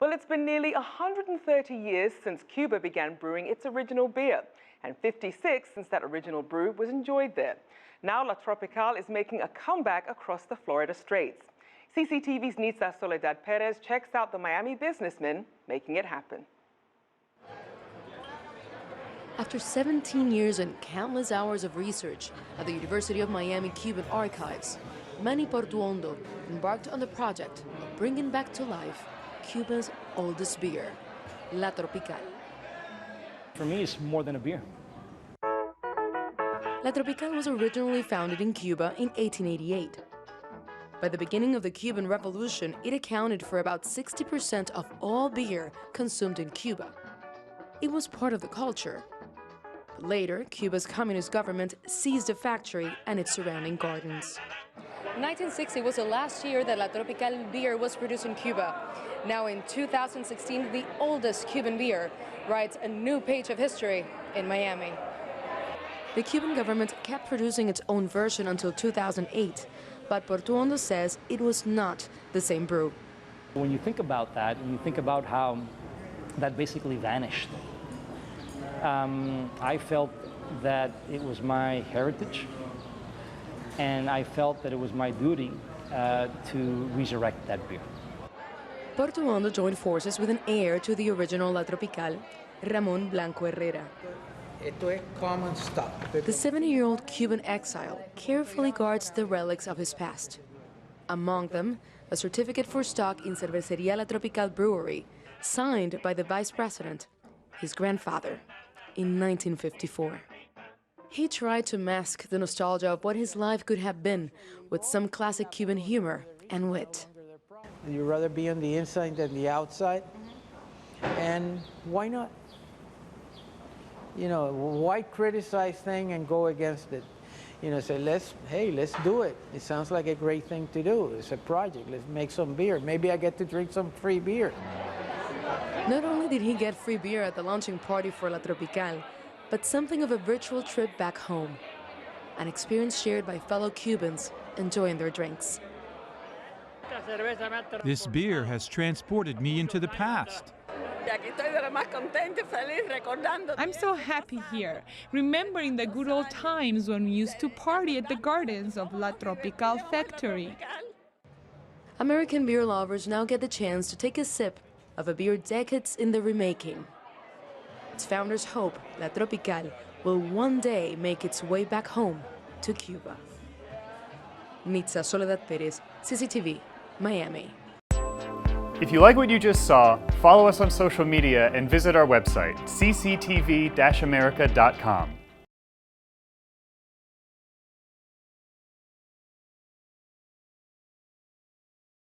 Well, it's been nearly 130 years since Cuba began brewing its original beer, and 56 since that original brew was enjoyed there. Now La Tropical is making a comeback across the Florida Straits. CCTV's Nitza Soledad Perez checks out the Miami businessmen making it happen. After 17 years and countless hours of research at the University of Miami Cuban Archives, Manny Portuondo embarked on the project of bringing back to life Cuba's oldest beer, La Tropical. For me, it's more than a beer. La Tropical was originally founded in Cuba in 1888. By the beginning of the Cuban Revolution, it accounted for about 60% of all beer consumed in Cuba. It was part of the culture. But later, Cuba's communist government seized the factory and its surrounding gardens. 1960 was the last year that La Tropical beer was produced in Cuba. Now in 2016, the oldest Cuban beer writes a new page of history in Miami. The Cuban government kept producing its own version until 2008, but Portuondo says it was not the same brew. When you think about that, and you think about how that basically vanished, I felt that it was my heritage, and I felt that it was my duty to resurrect that beer. Portuondo joined forces with an heir to the original La Tropical, Ramon Blanco Herrera. The 70-year-old Cuban exile carefully guards the relics of his past. Among them, a certificate for stock in Cervecería La Tropical brewery, signed by the vice president, his grandfather, in 1954. He tried to mask the nostalgia of what his life could have been with some classic Cuban humor and wit. You'd rather be on the inside than the outside, and why not? You know, why criticize things and go against it? You know, say, let's do it. It sounds like a great thing to do. It's a project. Let's make some beer. Maybe I get to drink some free beer. Not only did he get free beer at the launching party for La Tropical, but something of a virtual trip back home, an experience shared by fellow Cubans enjoying their drinks. This beer has transported me into the past. I'm so happy here, remembering the good old times when we used to party at the gardens of La Tropical factory. American beer lovers now get the chance to take a sip of a beer decades in the remaking. Its founders hope La Tropical will one day make its way back home to Cuba. Nitza Soledad Perez, CCTV, Miami. If you like what you just saw, follow us on social media and visit our website, cctv-america.com.